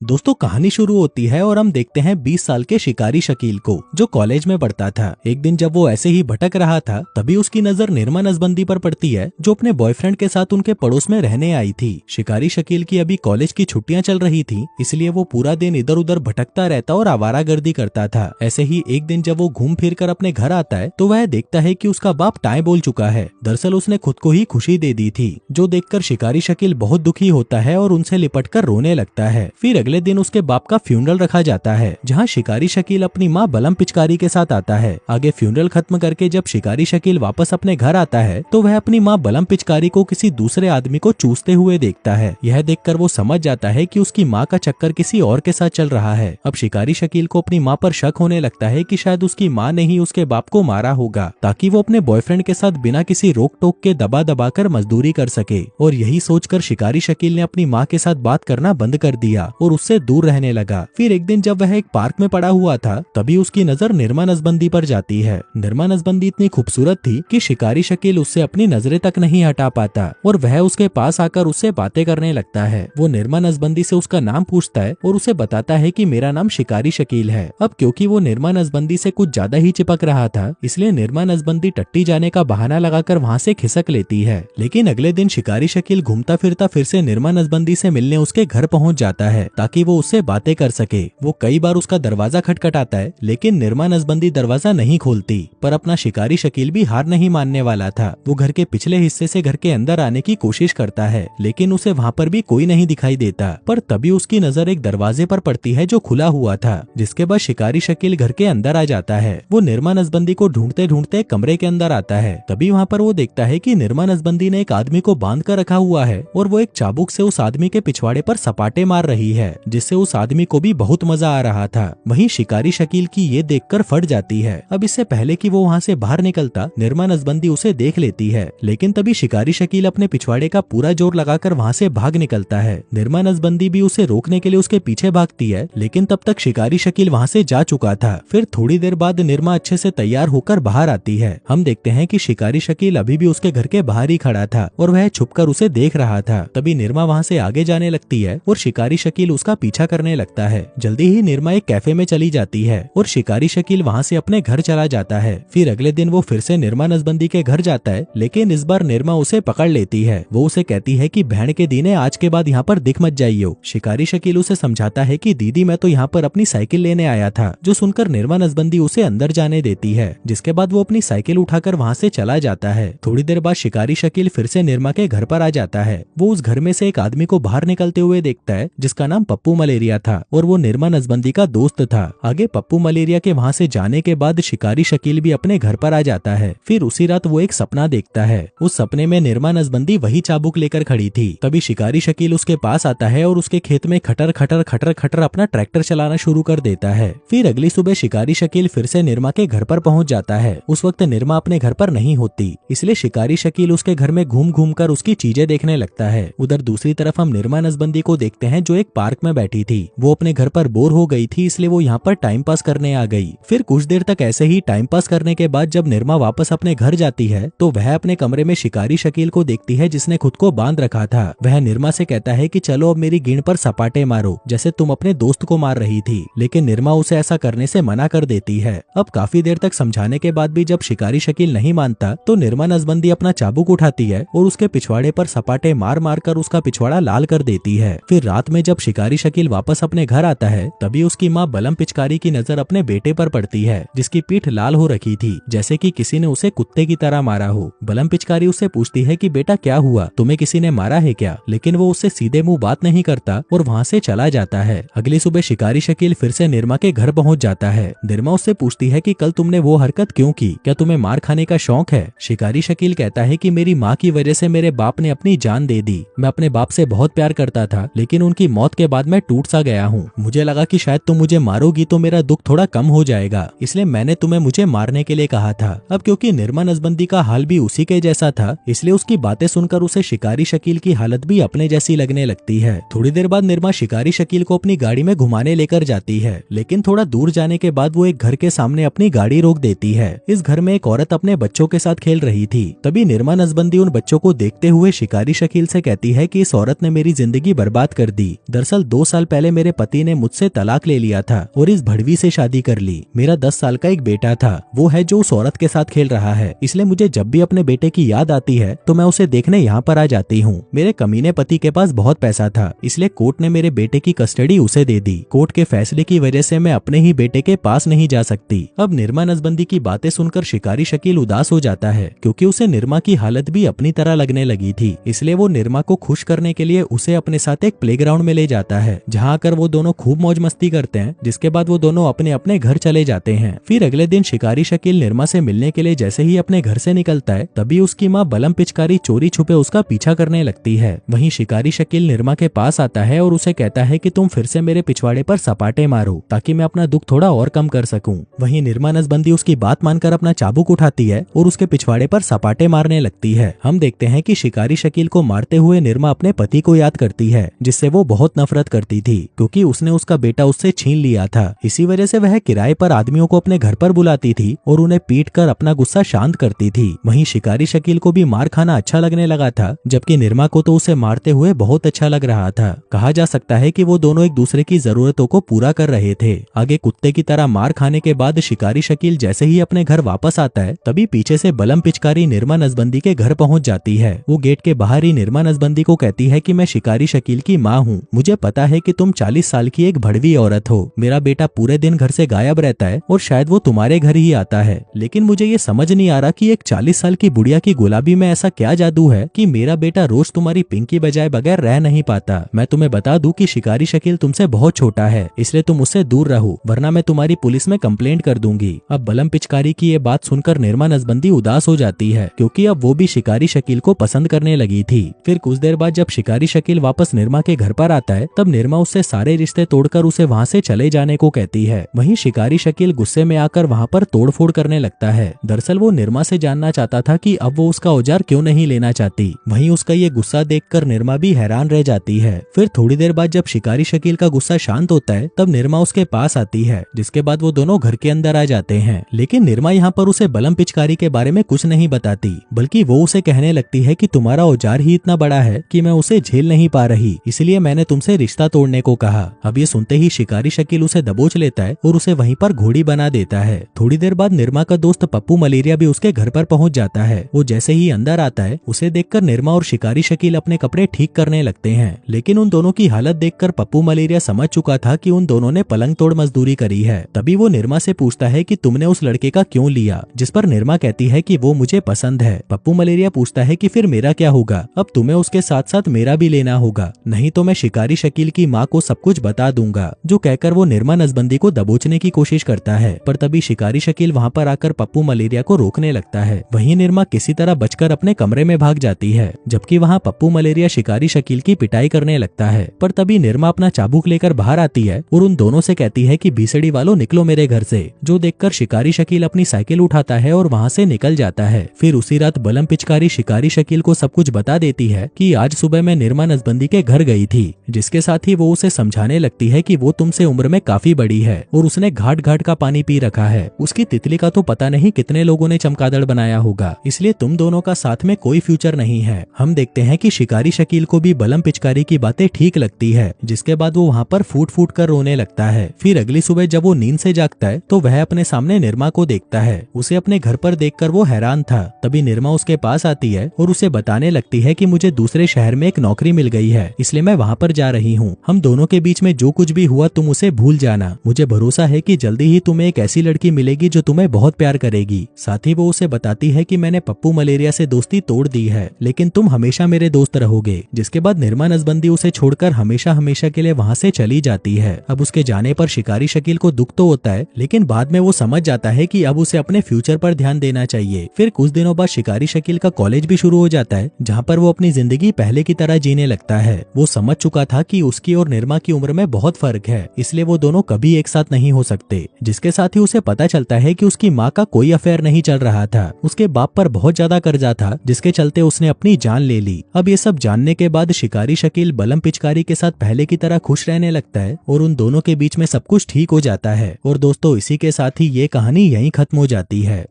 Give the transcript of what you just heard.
दोस्तों कहानी शुरू होती है और हम देखते हैं 20 साल के शिकारी शकील को, जो कॉलेज में पढ़ता था। एक दिन जब वो ऐसे ही भटक रहा था, तभी उसकी नजर निर्मा नसबंदी पर पड़ती है, जो अपने बॉयफ्रेंड के साथ उनके पड़ोस में रहने आई थी। शिकारी शकील की अभी कॉलेज की छुट्टियां चल रही थी, इसलिए वो पूरा दिन इधर उधर भटकता रहता और आवारागर्दी करता था। ऐसे ही एक दिन जब वो घूम फिर कर अपने घर आता है, तो वह देखता है कि उसका बाप टाई बोल चुका है। दरअसल उसने खुद को ही खुशी दे दी थी, जो देखकर शिकारी शकील बहुत दुखी होता है और उनसे लिपटकर रोने लगता है। फिर अगले दिन उसके बाप का फ्यूनरल रखा जाता है, जहां शिकारी शकील अपनी मां बलम पिचकारी के साथ आता है। आगे फ्यूनरल खत्म करके जब शिकारी शकील वापस अपने घर आता है, तो वह अपनी मां बलम पिचकारी को किसी दूसरे आदमी को चूसते हुए देखता है। यह देखकर वो समझ जाता है कि उसकी मां का चक्कर किसी और के साथ चल रहा है। अब शिकारी शकील को अपनी मां पर शक होने लगता है कि शायद उसकी मां ने ही उसके बाप को मारा होगा, ताकि वो अपने बॉयफ्रेंड के साथ बिना किसी रोक टोक के दबा दबा कर मजदूरी कर सके। और यही सोचकर शिकारी शकील ने अपनी मां के साथ बात करना बंद कर दिया और उससे दूर रहने लगा। फिर एक दिन जब वह एक पार्क में पड़ा हुआ था, तभी उसकी नजर निर्मा नसबंदी पर जाती है। निर्मा नसबंदी इतनी खूबसूरत थी कि शिकारी शकील उससे अपनी नजरें तक नहीं हटा पाता और वह उसके पास आकर उससे बातें करने लगता है। वो निर्मा नसबंदी से उसका नाम पूछता है और उसे बताता है कि मेरा नाम शिकारी शकील है। अब क्योंकि वो निर्मा नसबंदी से कुछ ज्यादा ही चिपक रहा था, इसलिए निर्मा नसबंदी टट्टी जाने का बहाना लगाकर वहाँ से खिसक लेती है। लेकिन अगले दिन शिकारी शकील घूमता फिरता फिर से निर्मा नसबंदी से मिलने उसके घर पहुँच जाता है, ताकि वो उससे बातें कर सके। वो कई बार उसका दरवाजा खटखटाता है, लेकिन निर्मा नसबंदी दरवाजा नहीं खोलती। पर अपना शिकारी शकील भी हार नहीं मानने वाला था। वो घर के पिछले हिस्से से घर के अंदर आने की कोशिश करता है, लेकिन उसे वहाँ पर भी कोई नहीं दिखाई देता। पर तभी उसकी नजर एक दरवाजे पर पड़ती है जो खुला हुआ था, जिसके बाद शिकारी शकील घर के अंदर आ जाता है। वो निर्मा नसबंदी को ढूंढते ढूंढते कमरे के अंदर आता है। तभी वहाँ पर वो देखता है कि निर्मा नसबंदी ने एक आदमी को बांध कर रखा हुआ है और वो एक चाबुक से उस आदमी के पिछवाड़े पर सपाटे मार रही है, जिससे उस आदमी को भी बहुत मजा आ रहा था। वहीं शिकारी शकील की ये देखकर फट जाती है। अब इससे पहले कि वो वहाँ से बाहर निकलता, निर्मा नसबंदी उसे देख लेती है, लेकिन तभी शिकारी शकील अपने पिछवाड़े का पूरा जोर लगाकर वहाँ से भाग निकलता है। निर्मा नसबंदी भी उसे रोकने के लिए उसके पीछे भागती है, लेकिन तब तक शिकारी शकील वहाँ से जा चुका था। फिर थोड़ी देर बाद निर्मा अच्छे से तैयार होकर बाहर आती है। हम देखते हैं कि शिकारी शकील अभी भी उसके घर के बाहर ही खड़ा था और वह छुपकर उसे देख रहा था। तभी निर्मा वहाँ से आगे जाने लगती है और शिकारी शकील उसका पीछा करने लगता है। जल्दी ही निर्मा एक कैफे में चली जाती है और शिकारी शकील वहाँ से अपने घर चला जाता है। फिर अगले दिन वो फिर से निर्मा नसबंदी के घर जाता है, लेकिन इस बार निर्मा उसे पकड़ लेती है। वो उसे कहती है कि बहन के दीने आज के बाद यहाँ पर दिख मत जाइयो। शिकारी शकील उसे समझाता है कि दीदी मैं तो यहाँ पर अपनी साइकिल लेने आया था, जो सुनकर निर्मा नसबंदी उसे अंदर जाने देती है, जिसके बाद वो अपनी साइकिल उठाकर वहाँ से चला जाता है। थोड़ी देर बाद शिकारी शकील फिर से निर्मा के घर पर आ जाता है। वो उस घर में से एक आदमी को बाहर निकलते हुए देखता है, जिसका नाम पप्पू मलेरिया था और वो निर्मा नसबंदी का दोस्त था। आगे पप्पू मलेरिया के वहाँ से जाने के बाद शिकारी शकील भी अपने घर पर आ जाता है। फिर उसी रात वो एक सपना देखता है। उस सपने में निर्मा नसबंदी वही चाबुक लेकर खड़ी थी। तभी शिकारी शकील उसके पास आता है और उसके खेत में खटर खटर खटर खटर अपना ट्रैक्टर चलाना शुरू कर देता है। फिर अगली सुबह शिकारी शकील फिर से निर्मा के घर पर पहुंच जाता है। उस वक्त निर्मा अपने घर पर नहीं होती, इसलिए शिकारी शकील उसके घर में घूम घूम कर उसकी चीजें देखने लगता है। उधर दूसरी तरफ हम निर्मा नसबंदी को देखते हैं, जो एक पार्क में बैठी थी। वो अपने घर पर बोर हो गई थी, इसलिए वो यहाँ पर टाइम पास करने आ गई। फिर कुछ देर तक ऐसे ही टाइम पास करने के बाद जब निर्मा वापस अपने घर जाती है, तो वह अपने कमरे में शिकारी शकील को देखती है, जिसने खुद को बांध रखा था। वह निर्मा से कहता है कि चलो अब मेरी गिन पर सपाटे मारो, जैसे तुम अपने दोस्त को मार रही थी। लेकिन निर्मा उसे ऐसा करने से मना कर देती है। अब काफी देर तक समझाने के बाद भी जब शिकारी शकील नहीं मानता, तो निर्मा नसबंदी अपना चाबुक उठाती है और उसके पिछवाड़े पर सपाटे मार मार कर उसका पिछवाड़ा लाल कर देती है। फिर रात में जब शिकारी शकील वापस अपने घर आता है, तभी उसकी माँ बलम पिचकारी की नजर अपने बेटे पर पड़ती है, जिसकी पीठ लाल हो रखी थी, जैसे कि किसी ने उसे कुत्ते की तरह मारा हो। बलम पिचकारी उससे पूछती है कि बेटा क्या हुआ, तुम्हें किसी ने मारा है क्या? लेकिन वो उससे सीधे मुंह बात नहीं करता और वहाँ से चला जाता है। अगली सुबह शिकारी शकील फिर से निर्मा के घर पहुँच जाता है। निर्मा उससे पूछती है कि कल तुमने वो हरकत क्यों की, क्या तुम्हें मार खाने का शौक है? शिकारी शकील कहता है कि मेरी माँ की वजह से मेरे बाप ने अपनी जान दे दी। मैं अपने बाप से बहुत प्यार करता था, लेकिन उनकी मौत के बाद मैं टूट सा गया हूँ। मुझे लगा कि शायद तुम मुझे मारोगी तो मेरा दुख थोड़ा कम हो जाएगा, इसलिए मैंने तुम्हें मुझे मारने के लिए कहा था। अब क्योंकि निर्मा नसबंदी का हाल भी उसी के जैसा था, इसलिए उसकी बातें सुनकर उसे शिकारी शकील की हालत भी अपने जैसी लगने लगती है। थोड़ी देर बाद निर्मा शिकारी शकील को अपनी गाड़ी में घुमाने लेकर जाती है, लेकिन थोड़ा दूर जाने के बाद वो एक घर के सामने अपनी गाड़ी रोक देती है। इस घर में एक औरत अपने बच्चों के साथ खेल रही थी। तभी निर्मा नसबंदी उन बच्चों को देखते हुए शिकारी शकील से कहती है कि इस औरत ने मेरी जिंदगी बर्बाद कर दी। दरअसल 2 साल पहले मेरे पति ने मुझसे तलाक ले लिया था और इस भड़वी से शादी कर ली। मेरा 10 साल का एक बेटा था, वो है जो उस औरत के साथ खेल रहा है, इसलिए मुझे जब भी अपने बेटे की याद आती है तो मैं उसे देखने यहाँ पर आ जाती हूँ। मेरे कमीने पति के पास बहुत पैसा था, इसलिए कोर्ट ने मेरे बेटे की कस्टडी उसे दे दी। कोर्ट के फैसले की वजह से मैं अपने ही बेटे के पास नहीं जा सकती। अब निर्मा नसबंदी की बातें सुनकर शिकारी शकील उदास हो जाता है, क्योंकि उसे निर्मा की हालत भी अपनी तरह लगने लगी थी। इसलिए वो निर्मा को खुश करने के लिए उसे अपने साथ एक प्लेग्राउंड में ले जाता है, जहाँ आकर वो दोनों खूब मौज मस्ती करते हैं। जिसके बाद वो दोनों अपने अपने घर चले जाते हैं। फिर अगले दिन शिकारी शकील निर्मा से मिलने के लिए जैसे ही अपने घर से निकलता है, तभी उसकी माँ बलम पिचकारी चोरी छुपे उसका पीछा करने लगती है। वहीं शिकारी शकील निर्मा के पास आता है और उसे कहता है कि तुम फिर से मेरे पिछवाड़े पर सपाटे मारो, ताकि मैं अपना दुख थोड़ा और कम कर सकूं। वहीं निर्मा नसबंदी उसकी बात मानकर अपना चाबुक उठाती है और उसके पिछवाड़े पर सपाटे मारने लगती है। हम देखते हैं कि शिकारी शकील को मारते हुए निर्मा अपने पति को याद करती है, जिससे वो बहुत नफरत करती थी, क्योंकि उसने उसका बेटा उससे छीन लिया था। इसी वजह से वह किराए पर आदमियों को अपने घर पर बुलाती थी और उन्हें पीट कर अपना गुस्सा शांत करती थी। वहीं शिकारी शकील को भी मार खाना अच्छा लगने लगा था, जबकि निर्मा को तो उसे मारते हुए बहुत अच्छा लग रहा था। कहा जा सकता है कि वो दोनों एक दूसरे की जरूरतों को पूरा कर रहे थे। आगे कुत्ते की तरह मार खाने के बाद शिकारी शकील जैसे ही अपने घर वापस आता है, तभी पीछे से बलम पिचकारी निर्मा नसबंदी के घर पहुंच जाती है। वो गेट के बाहर ही निर्मा नसबंदी को कहती है कि मैं शिकारी शकील की माँ हूँ, मुझे पता है कि तुम 40 साल की एक भड़वी औरत हो। मेरा बेटा पूरे दिन घर से गायब रहता है और शायद वो तुम्हारे घर ही आता है, लेकिन मुझे ये समझ नहीं आ रहा कि एक 40 साल की बुढ़िया की गुलाबी में ऐसा क्या जादू है कि मेरा बेटा रोज तुम्हारी पिंकी बजाए बगैर रह नहीं पाता। मैं तुम्हें बता दूं कि शिकारी शकील तुमसे बहुत छोटा है, इसलिए तुम उससे दूर रहो, वरना मैं तुम्हारी पुलिस में कंप्लेंट कर दूंगी। अब बलम पिचकारी की ये बात सुनकर निर्मा नसबंदी उदास हो जाती है, क्योंकि अब वो भी शिकारी शकील को पसंद करने लगी थी। फिर कुछ देर बाद जब शिकारी शकील वापस निर्मा के घर पर आता है, तब निर्मा उससे सारे रिश्ते तोड़कर उसे वहाँ से चले जाने को कहती है। वहीं शिकारी शकील गुस्से में आकर वहाँ पर तोड़फोड़ करने लगता है। दरअसल वो निर्मा से जानना चाहता था कि अब वो उसका औजार क्यों नहीं लेना चाहती। वहीं उसका ये गुस्सा देखकर निर्मा भी हैरान रह जाती है। फिर थोड़ी देर बाद जब शिकारी शकील का गुस्सा शांत होता है, तब निर्मा उसके पास आती है, जिसके बाद वो दोनों घर के अंदर आ जाते हैं। लेकिन निर्मा यहाँ पर उसे बलम पिचकारी के बारे में कुछ नहीं बताती, बल्कि वो उसे कहने लगती है कि तुम्हारा औजार ही इतना बड़ा है कि मैं उसे झेल नहीं पा रही, इसलिए मैंने तुमसे रिश्ता तोड़ने को कहा। अब ये सुनते ही शिकारी शकील उसे दबोच लेता है और उसे वहीं पर घोड़ी बना देता है। थोड़ी देर बाद निर्मा का दोस्त पप्पू मलेरिया भी उसके घर पर पहुंच जाता है। वो जैसे ही अंदर आता है, उसे देखकर निर्मा और शिकारी शकील अपने कपड़े ठीक करने लगते हैं। लेकिन उन दोनों की हालत देखकर पप्पू मलेरिया समझ चुका था कि उन दोनों ने पलंग तोड़ मजदूरी करी है। तभी वो निर्मा से पूछता है कि तुमने उस लड़के का क्यों लिया, जिस पर निर्मा कहती है कि वो मुझे पसंद है। पप्पू मलेरिया पूछता है कि फिर मेरा क्या होगा, अब तुम्हें उसके साथ साथ मेरा भी लेना होगा, नहीं तो मैं शिकारी शकील की माँ को सब कुछ बता दूंगा। जो कहकर वो निर्मा नसबंदी को दबोचने की कोशिश करता है, पर तभी शिकारी शकील वहाँ पर आकर पप्पू मलेरिया को रोकने लगता है। वहीं निर्मा किसी तरह बचकर अपने कमरे में भाग जाती है, जबकि वहाँ पप्पू मलेरिया शिकारी शकील की पिटाई करने लगता है। पर तभी निर्मा अपना चाबुक लेकर बाहर आती है और उन दोनों से कहती है कि भीसड़ी वालों निकलो मेरे घर से। जो देखकर शिकारी शकील अपनी साइकिल उठाता है और वहाँ से निकल जाता है। फिर उसी रात बलम पिचकारी शिकारी शकील को सब कुछ बता देती है कि आज सुबह मैं निर्मा नसबंदी के घर गई थी, जिसके साथ ही वो उसे समझाने लगती है कि वो तुमसे उम्र में काफी बड़ी है और उसने घाट घाट का पानी पी रखा है। उसकी तितली का तो पता नहीं कितने लोगों ने चमगादड़ बनाया होगा, इसलिए तुम दोनों का साथ में कोई फ्यूचर नहीं है। हम देखते हैं कि शिकारी शकील को भी बलम पिचकारी की बातें ठीक लगती है, जिसके बाद वो वहाँ पर फूट फूट कर रोने लगता है। फिर अगली सुबह जब वो नींद से जागता है, तो वह अपने सामने निर्मा को देखता है। उसे अपने घर पर देखकर वो हैरान था। तभी निर्मा उसके पास आती है और उसे बताने लगती है कि मुझे दूसरे शहर में एक नौकरी मिल गई है, इसलिए मैं वहाँ पर जा रही हूँ। हम दोनों के बीच में जो कुछ भी हुआ तुम उसे भूल जाना। मुझे भरोसा है कि जल्दी ही तुम्हें एक ऐसी लड़की मिलेगी जो तुम्हें बहुत प्यार करेगी। साथ ही वो उसे बताती है कि मैंने पप्पू मलेरिया से दोस्ती तोड़ दी है, लेकिन तुम हमेशा मेरे दोस्त रहोगे। जिसके बाद निर्मा नसबंदी उसे छोड़कर हमेशा हमेशा के लिए वहाँ से चली जाती है। अब उसके जाने पर शिकारी शकील को दुख तो होता है, लेकिन बाद में वो समझ जाता है कि अब उसे अपने फ्यूचर पर ध्यान देना चाहिए। फिर कुछ दिनों बाद शिकारी शकील का कॉलेज भी शुरू हो जाता है, जहाँ पर वो अपनी जिंदगी पहले की तरह जीने लगता है। वो समझ चुका था कि उसकी और निर्मा की उम्र में बहुत फर्क है, इसलिए वो दोनों कभी एक साथ नहीं हो सकते। जिसके साथ ही उसे पता चलता है कि उसकी माँ का कोई अफेयर नहीं चल रहा था। उसके बाप पर बहुत ज्यादा कर्जा था, जिसके चलते उसने अपनी जान ले ली। अब ये सब जानने के बाद शिकारी शकील बलम पिचकारी के साथ पहले की तरह खुश रहने लगता है और उन दोनों के बीच में सब कुछ ठीक हो जाता है। और दोस्तों, इसी के साथ ही ये कहानी यहीं खत्म हो जाती है।